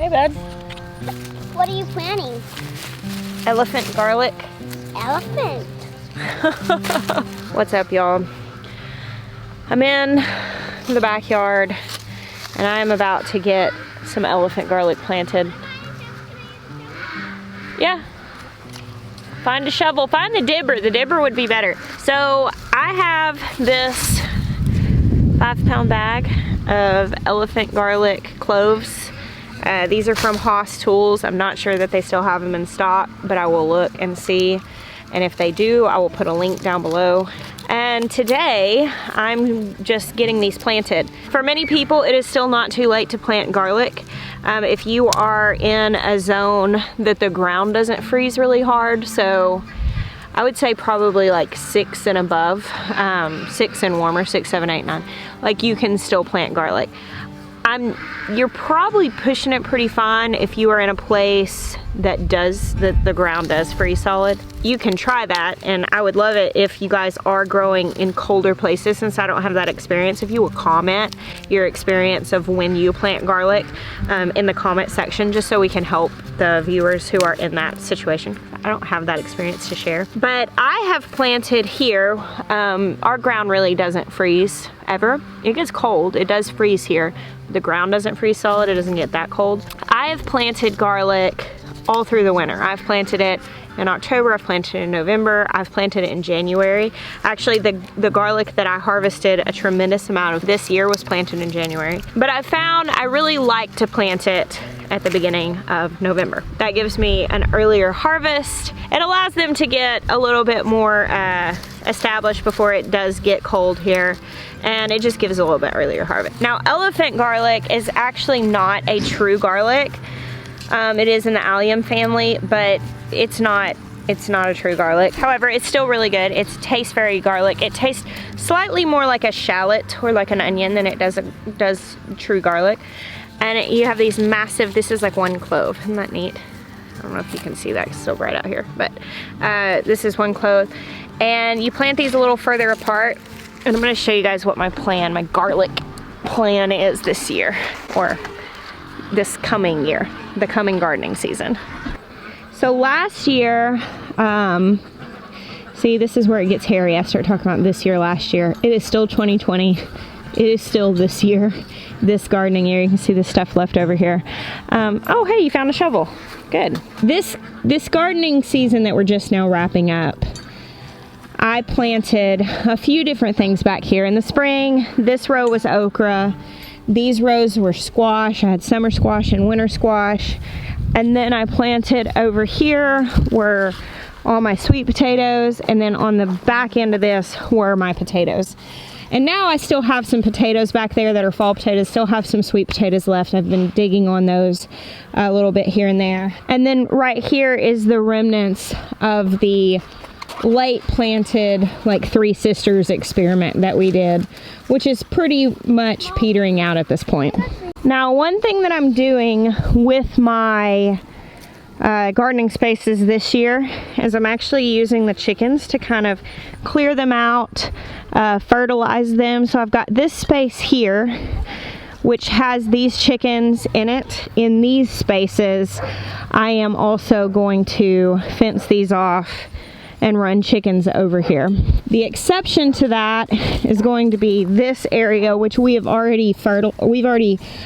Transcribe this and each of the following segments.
Hey, bud. What are you planting? Elephant garlic. Elephant. What's up, y'all? I'm in the backyard and I'm about to get some elephant garlic planted. Yeah. Find a shovel, find the dibber. The dibber would be better. So I have this 5-pound bag of elephant garlic cloves. These are from Haas Tools. I'm not sure that they still have them in stock, but I will look and see. And if they do, I will put a link down below. And today, I'm just getting these planted. For many people, it is still not too late to plant garlic. If you are in a zone that the ground doesn't freeze really hard, so I would say probably like 6 and above, 6 and warmer, 6, 7, 8, 9. Like you can still plant garlic. You're probably pushing it pretty fine if you are in a place that the ground does freeze solid. You can try that, and I would love it if you guys are growing in colder places, since I don't have that experience. If you will comment your experience of when you plant garlic in the comment section, just so we can help the viewers who are in that situation. I don't have that experience to share. But I have planted here. Our ground really doesn't freeze ever. It gets cold, it does freeze here. The ground doesn't freeze solid, it doesn't get that cold. I have planted garlic all through the winter. I've planted it in October, I've planted it in November, I've planted it in January. Actually, the garlic that I harvested a tremendous amount of this year was planted in January. But I found I really like to plant it at the beginning of November. That gives me an earlier harvest. It allows them to get a little bit more established before it does get cold here, and it just gives a little bit earlier harvest. Now, elephant garlic is actually not a true garlic. It is in the allium family, but it's not a true garlic. However, it's still really good. It tastes very garlic. It tastes slightly more like a shallot or like an onion than it does true garlic. And you have these massive, this is like 1 clove. Isn't that neat? I don't know if you can see that, it's still bright out here, but this is 1 clove. And you plant these a little further apart. And I'm gonna show you guys what my garlic plan is this year, or this coming year, the coming gardening season. So last year, see, this is where it gets hairy. I start talking about this year, last year. It is still 2020. It is still this year, this gardening year. You can see the stuff left over here. Oh, hey, you found a shovel. Good. This gardening season that we're just now wrapping up, I planted a few different things back here. In the spring, this row was okra. These rows were squash. I had summer squash and winter squash. And then I planted over here were all my sweet potatoes. And then on the back end of this were my potatoes. And now I still have some potatoes back there that are fall potatoes, still have some sweet potatoes left. I've been digging on those a little bit here and there. And then right here is the remnants of the late planted, like, Three Sisters experiment that we did, which is pretty much petering out at this point. Now, one thing that I'm doing with my gardening spaces this year is I'm actually using the chickens to kind of clear them out, fertilize them. So I've got this space here which has these chickens in it. In these spaces, I am also going to fence these off and run chickens over here. The exception to that is going to be this area, which we have already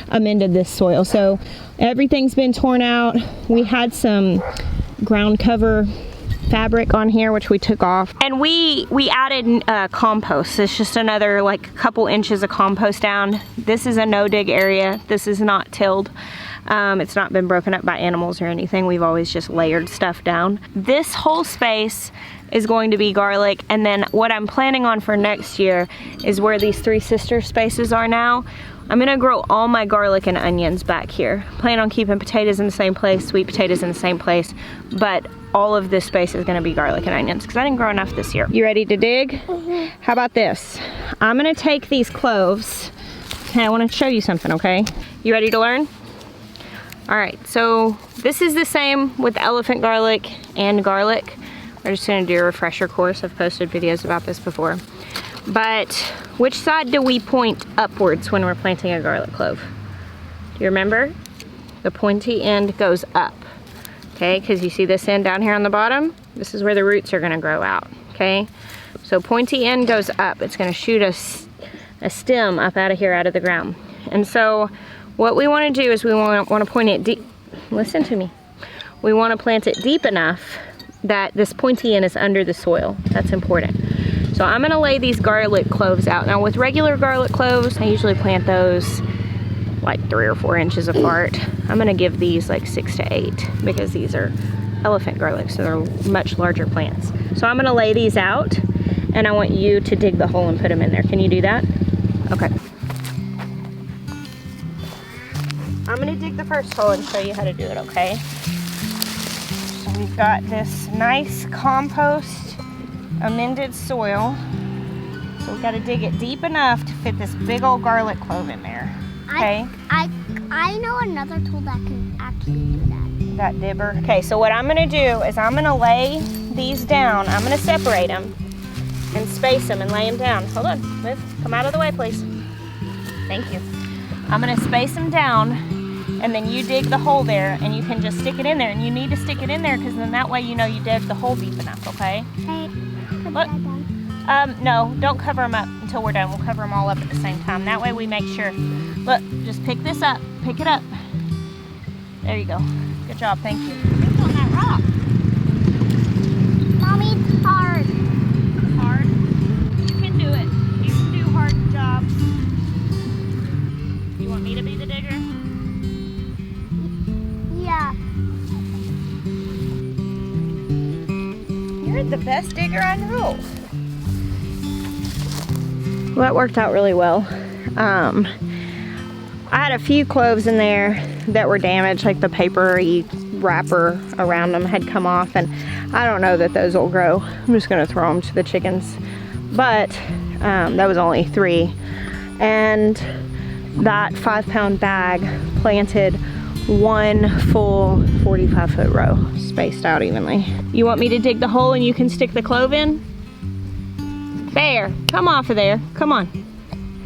amended this soil. So everything's been torn out. We had some ground cover fabric on here, which we took off, and we added compost. It's just another like couple inches of compost down. This is a no dig area. This is not tilled. It's not been broken up by animals or anything. We've always just layered stuff down. This whole space is going to be garlic, and then what I'm planning on for next year is where these Three Sisters spaces are now. I'm gonna grow all my garlic and onions back here. Plan on keeping potatoes in the same place, sweet potatoes in the same place, but all of this space is gonna be garlic and onions because I didn't grow enough this year. You ready to dig? Mm-hmm. How about this? I'm gonna take these cloves, and I wanna show you something, okay? You ready to learn? All right, so this is the same with elephant garlic and garlic. We're just gonna do a refresher course. I've posted videos about this before. But which side do we point upwards when we're planting a garlic clove? Do you remember? the pointy end goes up, okay? Because you see this end down here on the bottom? This is where the roots are gonna grow out, okay? So pointy end goes up. It's gonna shoot a stem up out of here, out of the ground. And so what we wanna do is we wanna point it deep. Listen to me. We wanna plant it deep enough that this pointy end is under the soil. That's important. So I'm gonna lay these garlic cloves out. Now with regular garlic cloves, I usually plant those like 3 or 4 inches apart. I'm gonna give these like 6 to 8 because these are elephant garlic, so they're much larger plants. So I'm gonna lay these out and I want you to dig the hole and put them in there. Can you do that? Okay. I'm gonna dig the first hole and show you how to do it, okay? So we've got this nice compost amended soil. So we've got to dig it deep enough to fit this big old garlic clove in there. Okay? I know another tool that can actually do that. That dibber. Okay, so what I'm gonna do is I'm gonna lay these down. I'm gonna separate them and space them and lay them down. Hold on, Liv, come out of the way, please. Thank you. I'm gonna space them down, and then you dig the hole there, and you can just stick it in there. And you need to stick it in there because then that way you know you dug the hole deep enough, okay? Okay, put Look. that down. No, don't cover them up until we're done. We'll cover them all up at the same time. That way we make sure. Look, just pick this up. Pick it up. There you go. Good job, thank you. It's on that rock. Mommy, it's hard. Hard. You can do it. You can do hard jobs. You want me to be the digger? Yeah. You're the best digger I know. Well, that worked out really well. I had a few cloves in there that were damaged, like the papery wrapper around them had come off, and I don't know that those will grow. I'm just gonna throw them to the chickens. But that was only 3. And that 5-pound bag planted 1 full 45-foot row, spaced out evenly. You want me to dig the hole and you can stick the clove in? Bear, come off of there. Come on.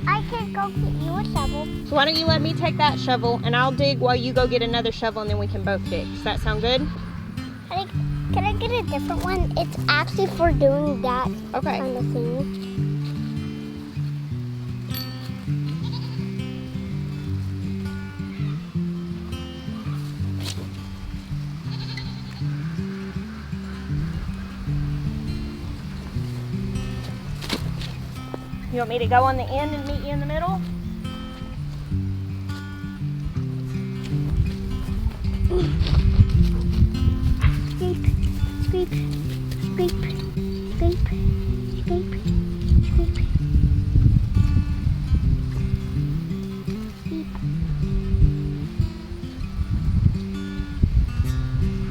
I can go get you a shovel. So why don't you let me take that shovel and I'll dig while you go get another shovel and then we can both dig. Does that sound good? Can I get a different one? It's actually for doing that kind of thing. You want me to go on the end and meet you in the middle? Scrape, scrape, scrape, scrape, scrape, scrape.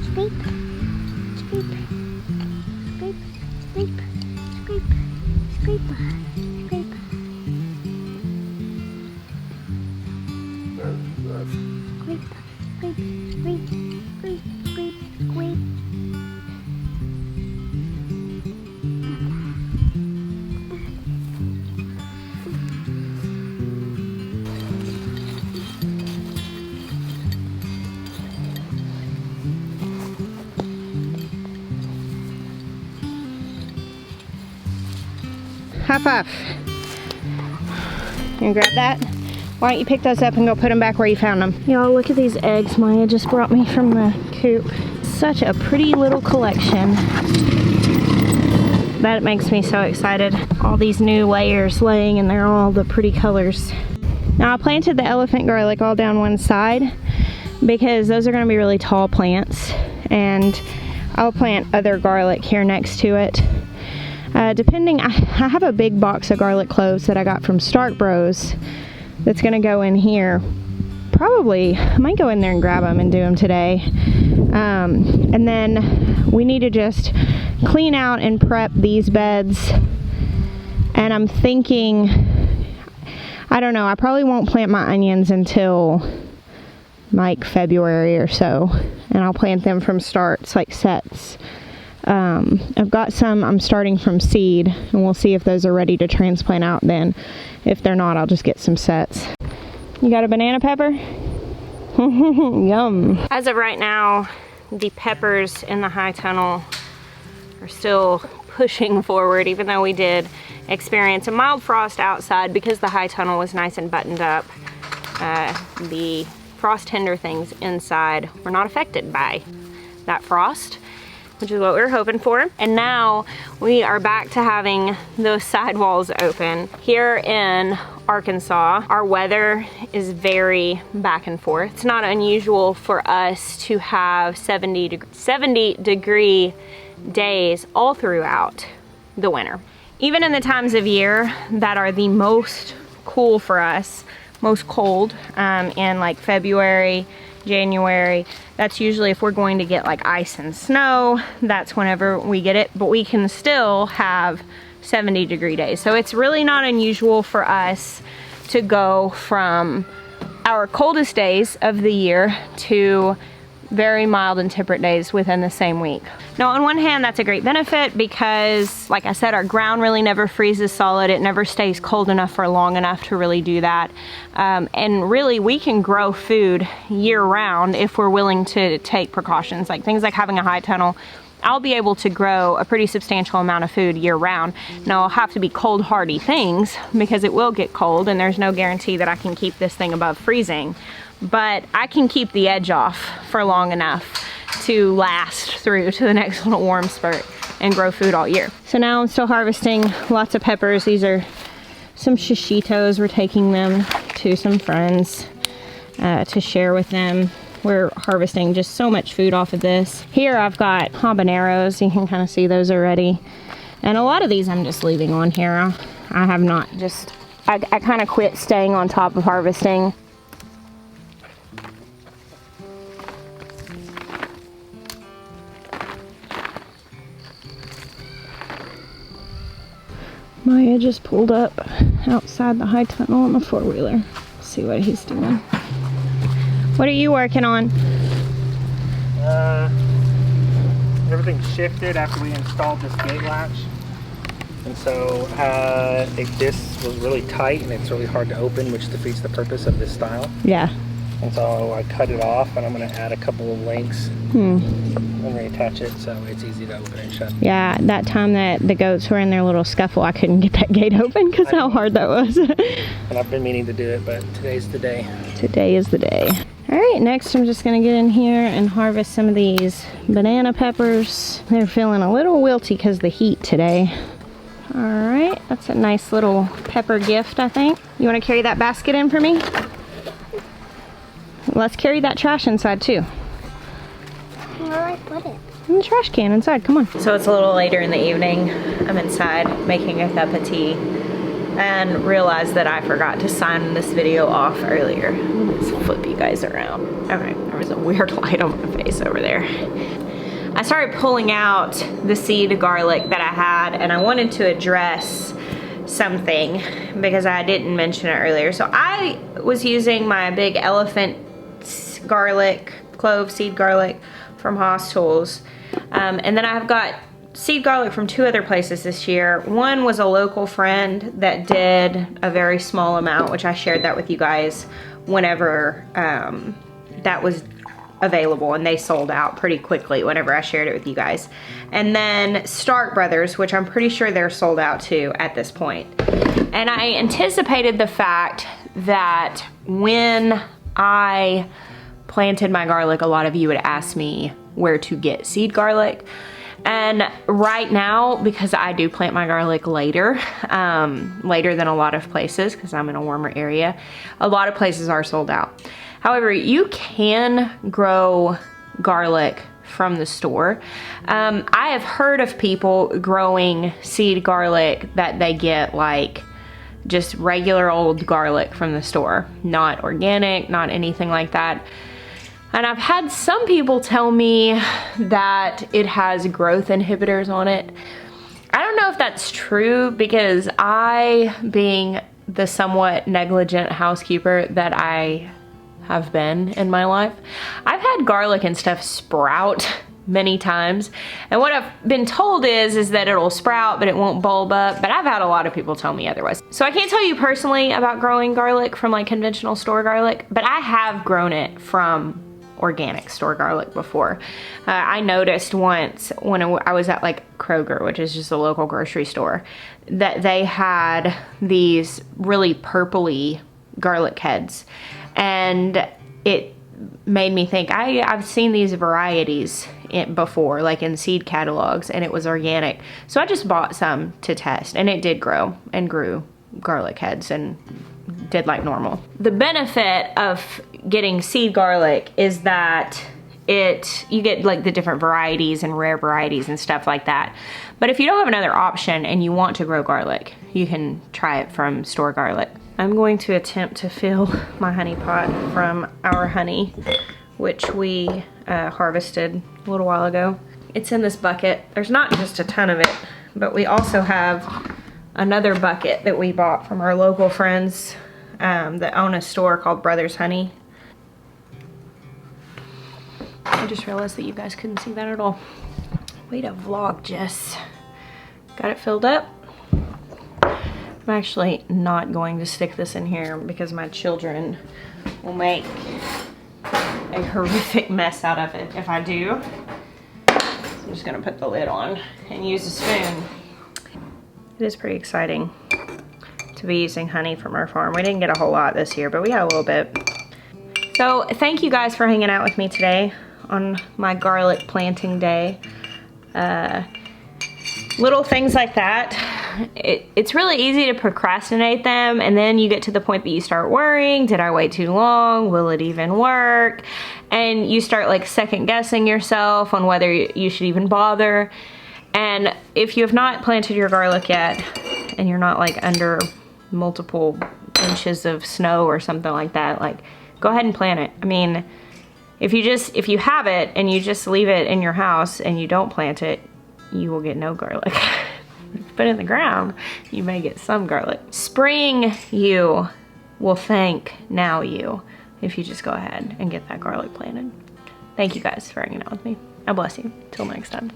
Scrape, scrape, scrape, scrape, scrape, scrape, scrape. High five. You can grab that. Why don't you pick those up and go put them back where you found them. Y'all, look at these eggs Maya just brought me from the coop. Such a pretty little collection. That makes me so excited. All these new layers laying and they're all the pretty colors. Now I planted the elephant garlic all down one side because those are going to be really tall plants, and I'll plant other garlic here next to it. Depending, I have a big box of garlic cloves that I got from Stark Bros that's gonna go in here. Probably, I might go in there and grab them and do them today. And then we need to just clean out and prep these beds. And I'm thinking, I don't know, I probably won't plant my onions until like February or so. And I'll plant them from starts, like sets. I've got some I'm starting from seed, and we'll see if those are ready to transplant out then. If they're not, I'll just get some sets. You got a banana pepper? Yum. As of right now, the peppers in the high tunnel are still pushing forward, even though we did experience a mild frost outside because the high tunnel was nice and buttoned up. The frost hinder things inside were not affected by that frost, which is what we were hoping for. And now we are back to having those sidewalls open. Here in Arkansas, our weather is very back and forth. It's not unusual for us to have 70 degree days all throughout the winter. Even in the times of year that are the most cool for us, most cold, in like February, January, that's usually if we're going to get like ice and snow, that's whenever we get it, but we can still have 70 degree days. So it's really not unusual for us to go from our coldest days of the year to very mild and temperate days within the same week. Now, on one hand, that's a great benefit because, like I said, our ground really never freezes solid. It never stays cold enough for long enough to really do that. And really, we can grow food year round if we're willing to take precautions, like things like having a high tunnel. I'll be able to grow a pretty substantial amount of food year round. Now, I'll have to be cold hardy things because it will get cold and there's no guarantee that I can keep this thing above freezing. But I can keep the edge off for long enough to last through to the next little warm spurt and grow food all year. So now I'm still harvesting lots of peppers. These are some shishitos. We're taking them to some friends to share with them. We're harvesting just so much food off of this. Here I've got habaneros. You can kind of see those already. And a lot of these I'm just leaving on here. I have not just, I kind of quit staying on top of harvesting. Maya just pulled up outside the high tunnel on the four-wheeler. See what he's doing. What are you working on? Everything shifted after we installed this gate latch. And so this was really tight and it's really hard to open, which defeats the purpose of this style. Yeah. And so I cut it off and I'm going to add a couple of links and reattach it so it's easy to open and shut. Yeah, that time that the goats were in their little scuffle, I couldn't get that gate open because how hard that was. And I've been meaning to do it, but today's the day. Today is the day. All right, next I'm just going to get in here and harvest some of these banana peppers. They're feeling a little wilty because of the heat today. All right, that's a nice little pepper gift, I think. You want to carry that basket in for me? Let's carry that trash inside too. Where do I put it? In the trash can inside, come on. So it's a little later in the evening. I'm inside making a cup of tea and realized that I forgot to sign this video off earlier. Let's flip you guys around. Okay, there was a weird light on my face over there. I started pulling out the seed garlic that I had and I wanted to address something because I didn't mention it earlier. So I was using my big elephant garlic, clove seed garlic from Haas Tools. And then I've got seed garlic from two other places this year. One was a local friend that did a very small amount, which I shared that with you guys whenever that was available, and they sold out pretty quickly whenever I shared it with you guys. And then Stark Brothers, which I'm pretty sure they're sold out too at this point. And I anticipated the fact that when I planted my garlic, a lot of you would ask me where to get seed garlic. And right now, because I do plant my garlic later, later than a lot of places because I'm in a warmer area, a lot of places are sold out. However, you can grow garlic from the store. I have heard of people growing seed garlic that they get like just regular old garlic from the store, not organic, not anything like that. And I've had some people tell me that it has growth inhibitors on it. I don't know if that's true because I, being the somewhat negligent housekeeper that I have been in my life, I've had garlic and stuff sprout many times. And what I've been told is that it'll sprout, but it won't bulb up. But I've had a lot of people tell me otherwise. So I can't tell you personally about growing garlic from like conventional store garlic, but I have grown it from organic store garlic before. I noticed once when I was at like Kroger, which is just a local grocery store, that they had these really purpley garlic heads, and it made me think I've seen these varieties before, like in seed catalogs, and it was organic. So I just bought some to test, and it did grow and grew garlic heads and did like normal. The benefit of getting seed garlic is that you get like the different varieties and rare varieties and stuff like that. But if you don't have another option and you want to grow garlic, you can try it from store garlic. I'm going to attempt to fill my honey pot from our honey, which we harvested a little while ago. It's in this bucket. There's not just a ton of it, but we also have another bucket that we bought from our local friends that own a store called Brothers Honey. I just realized that you guys couldn't see that at all. Way to vlog, Jess. Got it filled up. I'm actually not going to stick this in here because my children will make a horrific mess out of it if I do. So I'm just gonna put the lid on and use a spoon. It is pretty exciting to be using honey from our farm. We didn't get a whole lot this year, but we got a little bit. So thank you guys for hanging out with me today on my garlic planting day. Little things like that. It's really easy to procrastinate them, and then you get to the point that you start worrying, did I wait too long? Will it even work? And you start like second guessing yourself on whether you should even bother. And if you have not planted your garlic yet, and you're not like under multiple inches of snow or something like that, like go ahead and plant it. I mean, if you have it and you just leave it in your house and you don't plant it, you will get no garlic. Put it in the ground, you may get some garlic. Spring you will thank now you if you just go ahead and get that garlic planted. Thank you guys for hanging out with me. God bless you. Till next time.